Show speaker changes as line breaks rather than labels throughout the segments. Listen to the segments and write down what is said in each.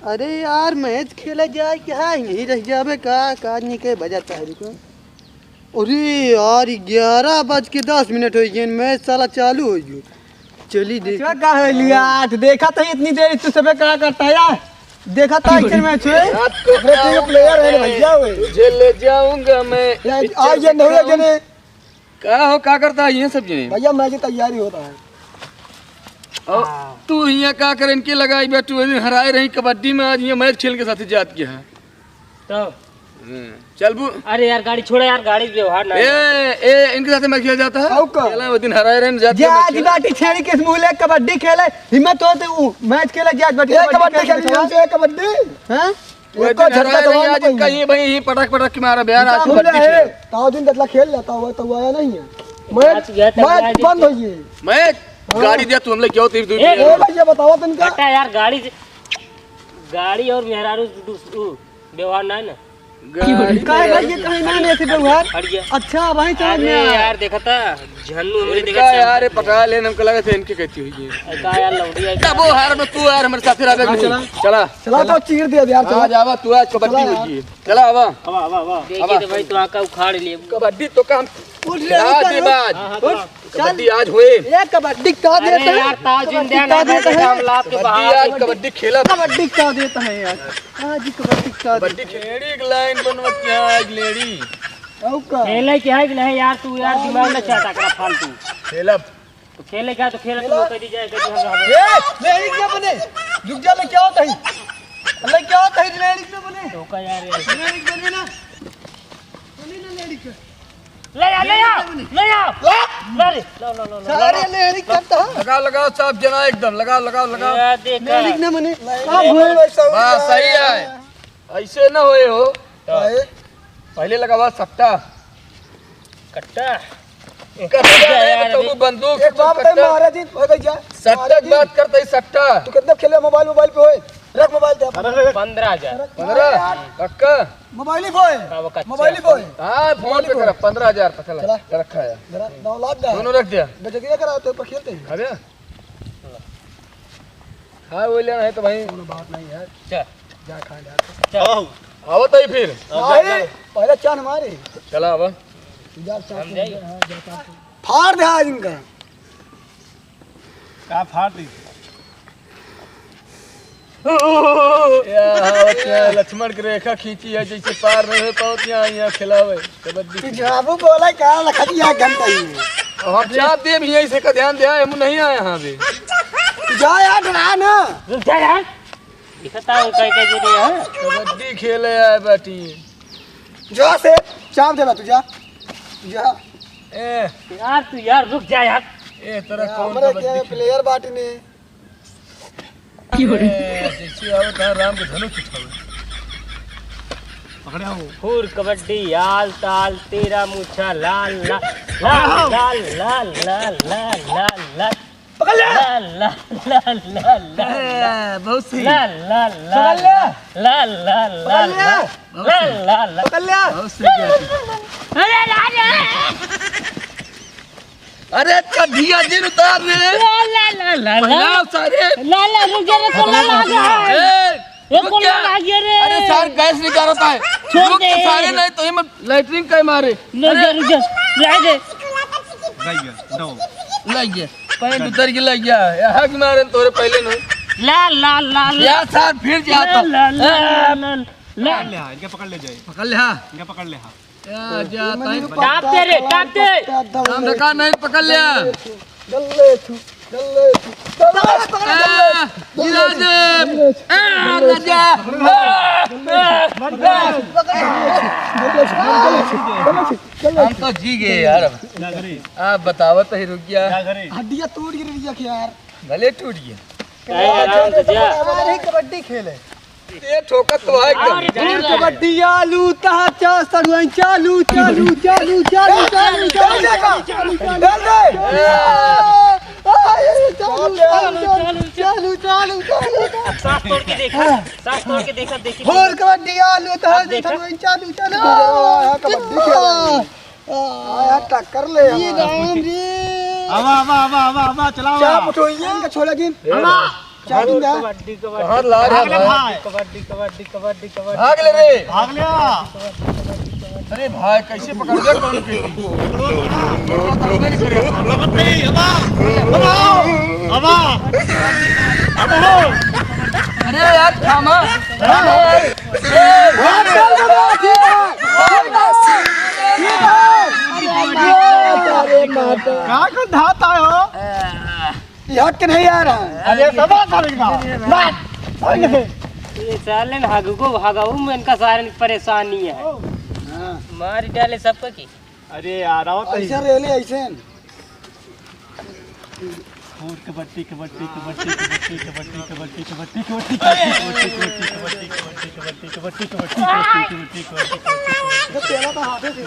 अरे यार मैच खेला जाए क्या यही रह जावे का नहीं के बजा तारीख को। अरे यार 11:10 हो गए मैच साला चालू हो गयो। चली देख
का है लिया देखा था इतनी देर तू सब क्या करता है यार। देखा था इधर मैच है प्लेयर है भैया
तुझे ले जाऊंगा मैं
आज ये नहीं जने
क्या करता है ये सब जने
भैया मैच की तैयारी होता है।
तू यहाँ क्या करे इनके लगाई बैठू हराए रही कबड्डी में आज ये मैच खेल के साथ जात किया है
तो
चल बू।
अरे यार गाड़ी छोड़ा यार गाड़ी व्यवहार ना
ए इनके साथ मैच खेला जाता है खेला वो दिन हराए रहे जात
जे आज बाटी छेड़ी के मुले कबड्डी खेले हिम्मत हो तो मैच खेला जे आज बाटी कबड्डी खेल कबड्डी हैं
वो तो झटका तो आज कहीं भाई पटक के मारा बिहार आज कबड्डी
है ताऊ दिन तक खेल लेता हुआ तो आया नहीं है मैच बंद हो गई
मैच गाड़ी दिया तू हम लोग क्यों तीर दूर
ए भैया बताओ तुमका
बेटा यार गाड़ी और मेहरारू व्यवहार ना है ना
काहे भाई ये कहीं ना ऐसे व्यवहार
हट गया।
अच्छा भाई चल
अरे यार देखा था झन्नू हमरे देखा
का यार पटा ले हमको लगा था इनके कहती हुई है
का यार लौड़ी है
तब वो हार में तू यार हमारे साथ रह चला
तो चीर दे यार
चला जावा तू आज कबड्डी हुई है चला आवा
देखिए तो भाई तू आका उखाड़ लिए
कबड्डी तो काम कबड्डी आज हुए
ये कबड्डी का देता है
यार ताजुन देना हम लाभ के
कबड्डी आज कबड्डी खेला
कबड्डी का देता है यार आज कबड्डी का
कबड्डी खेड़ी एक लाइन बनवत क्या आज लेडी
औ का
खेले क्या है कि नहीं यार तू यार दिमाग ना चाटा करा फालतू
खेलब
तो खेले क्या तो खेले तो कह दी जाए कि हम
ए लेडी क्या बने रुक जा ले क्या होता है अल्लाह क्या होता है लेडी क्या बने
तो का यार
लेडी बने ना लेडी का
ले आ
सारे लेडी करता है
लगाओ साहब जना एकदम लगाओ
यार देखा
लेडी ना बने बस
सही है ऐसे ना होए हो पहले लगावा सट्टा
कट्टा
तो बंदूक
एक बाप पे मारा दिन हो गया
सट्टा की बात करते ही सट्टा
तू कितना खेले मोबाइल पे होए रख मोबाइल दे
15,000
15 पक्का
मोबाइल ही होए मोबाइल ही होए
हाँ फोन पे कर 15,000 पता लगा रखा है
जरा 9 लाख दा
दोनों रख दिया
बच गया करा तो पर खेलते हैं
अरे हाँ वो लेना है तो भाई
कोनो बात नहीं यार
चल
जा खा ले
आओ तो ही फिर
पहले चान मारे
चला अब
जा फाड़ दे आज इनका
का फाड़ दी
लक्ष्मण की रेखा खींची है जैसे पार नहीं हो पाओ यहाँ खिलावे कबड्डी
तू जाबू बोला क्या रखा दिया घंटा ही
हम चाप दे भी यही से का ध्यान दिया हम नहीं आए यहाँ पे
जा यार डरा ना
रुक जा यार दिखता हूं कह जो नहीं है
कबड्डी खेले आए बेटी
जा से चाप देला तू जा
ए
यार तू यार रुक जा यार
ए तेरा कौन
हमरे के प्लेयर बाटी ने
जैसे आओ था राम के धनुष उठाओ
पकड़े हो
फूर कबड्डी आल ताल तेरा मुछा लाल लाल लाल लाल लाल लाल लाल लाल
पकड़ ले
लाल लाल लाल लाल
बहुत सही
लाल लाल लाल लाल लाल लाल लाल लाल
पकड़ ले
बहुत सही
अरे लाल
अरे कढ़िया जिन उतार ले
लाल लाल
लाल सारे
लाल रुक जा रे को लाल ये
रुक
को
क्या?
लाल रे
अरे सार गैस निकाल रहा है रुक के सारे नहीं तो हम लाइटरिंग का मारे
रुक जा ला दे
गई गया दो
लग गया पैंट उतर के लग गया यहाँ की मारे तोरे पहले नहीं
लाल लाल लाल
या सार फिर जाता
लाल लाल
पकड़ ले हाँ इनके पकड़ ले जाए
पकड़ ले हाँ
इनके पकड़ ले हाँ
या जाता है
टाप दे रे टाप दे
हम रखा नहीं पकड़ लिया
जल्ले तू
हम तो जी गए यार आप बताओ तो ही रुक गया
हड्डियां टूट गई यार
भले टूट गया
आराम से जा
हमारे कबड्डी खेले
ये ठोकर तो है एकदम
कबड्डी आलू तहा चा सरुआई चालू चालू चालू चालू चालू चालू चालू चालू
सांस तोड़ के देखा देखी
और कबड्डी आलू तहा सरुआई चालू चालू कबड्डी खेले आया टक्कर ले
ये राम रे
आवा चलाओ
चाप उठोइए इनका छोड़ा जिन चाप दिन दा
कबड्डी
कहाँ ला रहा है भाई?
कबड्डी कबड्डी कबड्डी कबड्डी
भाग ले रे।
भाग लिया
अरे भाई कैसे पकड़ लिया कौन के? अरे यार थामा।
कहां को धाता हो ये हट के नहीं आ रहा
अरे सबा करेगा
ये साले भागू को भागाऊ में इनका सारे परेशानी है मार डाले सबको की
अरे यार आओ तो
ऐसे रेले ऐसे
कबड्डी कबड्डी कबड्डी कबड्डी कबड्डी कबड्डी कबड्डी कबड्डी कबड्डी कबड्डी कबड्डी
तेरा तो हाथे से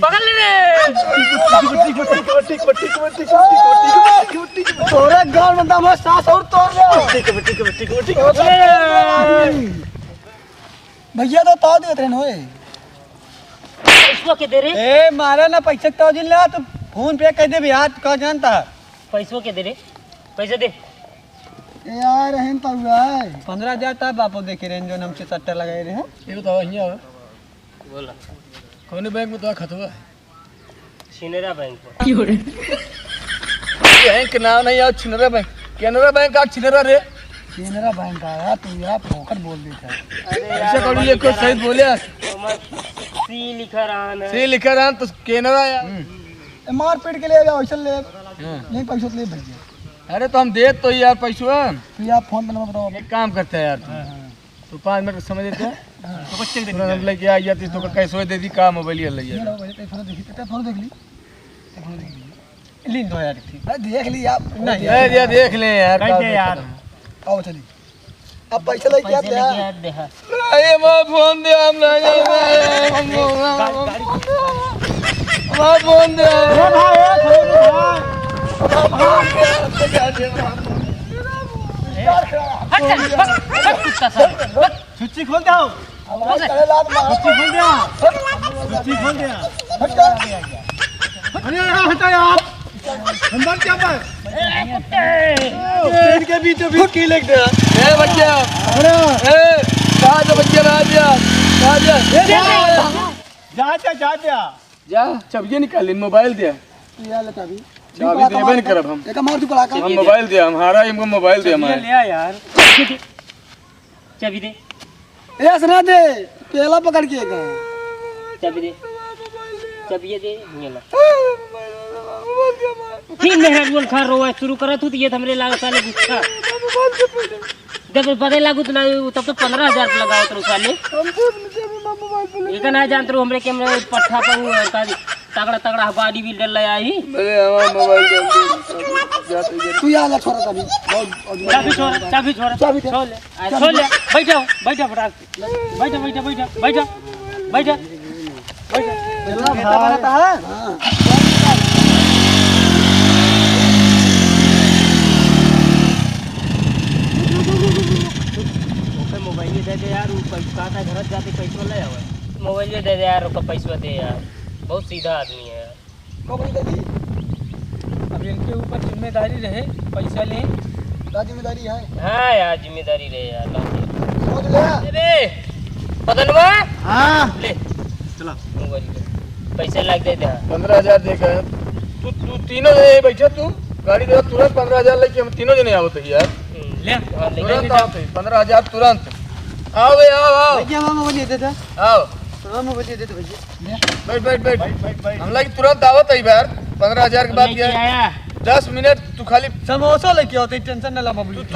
पकड़ ले
तोरे गाल में दम है सांस और तोड़ ले भैया तो ताव देत रहन होए
पैसों के दे रे
ए मारा ना पैसा तो जिन ला तो फोन पे कह दे भी हाथ का जानता
पैसों के दे रे पैसे दे
ए यार रहन तो हुआ है 15,000 था बापू देखे रहन जो हमसे सट्टा लगाए रहे हैं
ये बताओ यहाँ
बोला
कौन बैंक में तो खतवा है?
सिनेरा बैंक में
बैंक नाम नहीं यार छिनरा बैंक। कैनरा बैंक का छिनरा रे।
केनरा बैंक आया तू यार फोकट बोल देता
ऐसे कौन ये कुछ सही बोले?
सी लिखा रहा है
सी लिखा रहा तो कैनरा यार।
ए मार पीट के ले जाओ ऐसे ले नहीं पैसा ले भैया
अरे तो हम दे तो यार पैसा।
तो आप फोन पे नंबर बताओ
एक काम करते हैं यार तो 5 मिनट समय देते हैं तो बच्चे हम लेके आ जाती तो कैसे दे दी काम मोबाइल ले लिया।
फोन देख ली फोन देख ली लीन दो यार ठीक देख ली आप नहीं
ये देख ले यार
यार
आओ चली अब पैसा ले क्या
पैसे लेके आ दे हाँ
अरे मैं फोन दे हम ले मैं फोन दे
कुत्ता सब
सुच्ची खोल दो
अरे लात मार
खोल दिया सुच्ची खोल दिया अरे हटा यार अंदर क्या पर ट्रेन के बीचों बीच की लग दे
ए बच्चा ए कहां जा बच्चा राजा राजा जा चाबी निकाल ले मोबाइल दे
यार ले चाबी
चाबी देबे नहीं करब हम
एक मार तू कड़ा का
हम मोबाइल दे हमारा इनको मोबाइल दे हमारा
ले आ यार चाबी दे
ए सुना दे पहला पकड़ के का
चाबी दे चाबी दे ये ला फिर मेहर बोल खा रोवा शुरू करा तू तो ये हमरे लाग साले गुस्सा जब पता लागू तो ना तब तो 15,000 लगाओ तो साले एक ना जानते हमरे कैमरा पट्ठा पर का तगड़ा तगड़ा बॉडी बिल्डर ले आई
अरे हमारा मोबाइल दे जाते
तू यार ला छोड़ चाबी
चाबी छोड़ ले छोड़ ले बैठो फटाक बैठो
बेटा बनाता है हां
मोबाइल दे दे यार पैसा का घर जाते पैसा ले आवे मोबाइल दे दे यार उसका पैसा दे यार बहुत सीधा आदमी है यार
कब दे दी
अब इनके ऊपर जिम्मेदारी रहे पैसा ले
जिम्मेदारी है
हाँ यार जिम्मेदारी रहे यार
समझ ले
अरे पतनवा
हां
ले
चला
मोबाइल पैसे लग दे दे
15,000 देकर तू तीनों जने बैठा तू गाड़ी दे तुरंत 15,000 लेके हम तीनों जने आवत है यार
ले
तुरंत आओ 15,000 तुरंत आओ बे आओ
भैया मामा बोलिए दे दे
आओ
मामा बोलिए दे दे भैया
बैठ हम लगे तुरंत आवत है यार 15,000 के बाद क्या
आया
10 मिनट तू खाली
समोसा लेके आओ टेंशन ना ला बबलू
तू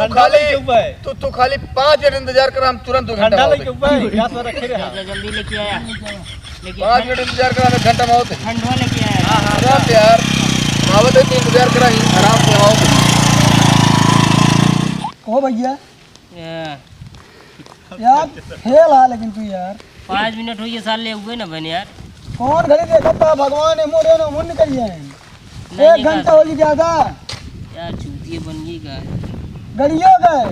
खाली 5 मिनट इंतजार कर हम तुरंत 2 घंटा में
गैस पर रखे रहा
जल्दी लेके आया
5 मिनट इंतजार कर हम 1 घंटा में होते
ठंडवा लेके आया
तुरंत यार आवत है तो इंतजार करा ही आराम से आओ
ओ भैया यार फेल है लेकिन तू यार
5 मिनट हुई साल ले हुए ना बने यार
कौन घड़ी देखता भगवान ने मोरे ने मुन करिए
नहीं
1 घंटा हो गया ज्यादा
यार चूतिए बन गई का
गड़ियो गए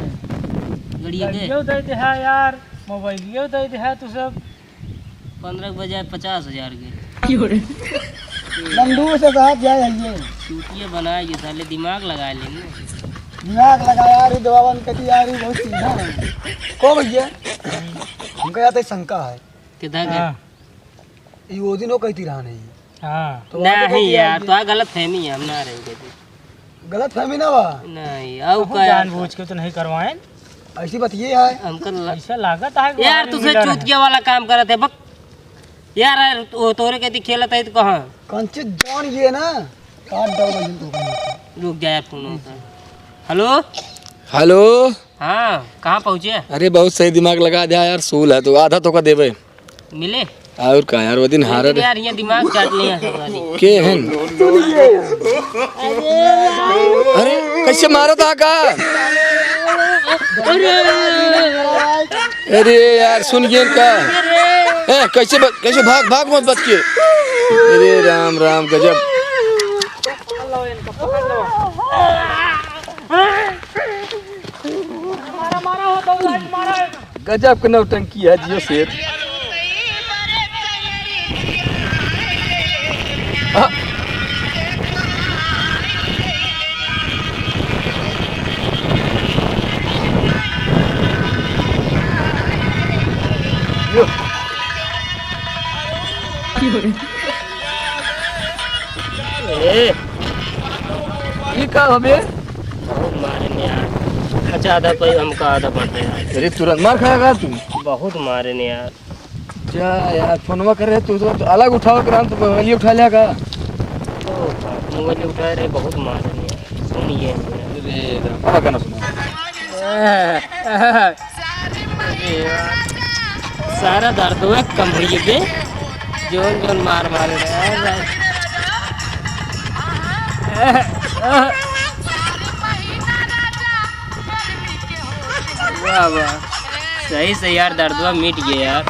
गड़िया दे
देते हैं यार मोबाइल ये दे दे है तू सब
15 के बजाय 50,000 के
बंदूक से साहब जाए ये
चूतिया बना ये साले दिमाग लगा लेंगे।
दिमाग लगा यार, ये दवावन कटी यार, ये बहुत सीधा है। को भैया हमका याद है शंका है
किधर गए?
ये वो दिन वो कहती रहा नहीं
हाँ
तो वहाँ पे
नहीं
कहती
यार,
है,
तो गलत फहमी है, हम ना रहेंगे।
गलत फहमी ना हुआ
नहीं अब
हम
का
जानबूझ के तो नहीं करवाएं,
ऐसी बात ये है।
हमको
ऐसा लागत है कि
यार
हमारे
तुझे
मिलर है।
चूतिया वाला काम करत है बक यार, वो तोरे कहती खेलत है तो कहाँ?
कंचित जान ये ना काट दो भाई तो कहीं
रुक जा यार, फोन होता है। Hello
hello.
हाँ, कहाँ पहुँचे?
अरे बहुत सही दिमाग लगा दिया यार, सूल है तो आधा तो का देवे
मिले
और का यार वो दिन हार
यार, ये दिमाग चाट लिया सब वाली।
के हैं। अरे कैसे मारा था का? अरे यार सुन गए का कैसे भाग भाग मत बच के। अरे राम राम गजब। गजब का नौटंकी है जियो शेर। ये का हमें
बहुत मारे ने यार, अच्छा आधा पे हमका आधा पड़ता है यार।
अरे तुरंत मार खाएगा तू।
बहुत मारे ने यार।
जा यार फोनवा कर रहे तू तो अलग उठाओ कराम तो मोबाइल उठा लिया का।
मोबाइल उठा रहे, बहुत मारे ने यार। सुनिए
अरे क्या गाना सुना।
सारा दर्द हुआ कमरिए पे, जोन जोन मार मार रहा है। वाह वाह, सही से यार दर्दवा मिट गया यार।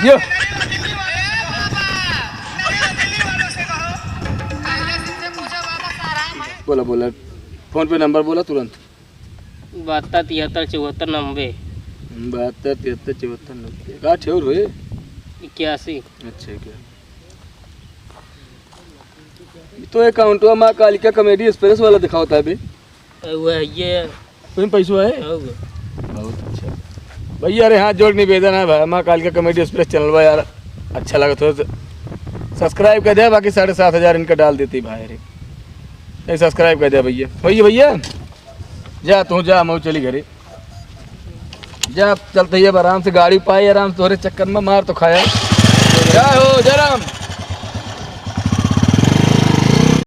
यो बोला बोला फोन पे नंबर बोला तुरंत।
72 73 74 90
72 73 74 90 का ठेर हुए
81।
अच्छा क्या तो अकाउंटवा माँ कालिका कॉमेडी एक्सप्रेस वाला दिखा होता है अभी।
वो ये
उसमें पैसा है
होगा।
बहुत अच्छा भैया। अरे हाथ जोड़ निवेदन है भाई, माँ कालिका कॉमेडी एक्सप्रेस चैनल बा यार अच्छा लगा तो सब्सक्राइब कर दिया, बाकी 7,500 इनका डाल देती भाई। अरे सब्सक्राइब कर दिया भैया। भैया भैया जा तू जा, मैं चली घरे जा, चलते ही अब आराम से गाड़ी पाई, आराम से तोरे चक्कर में मार तो खाया। जय हो जय राम।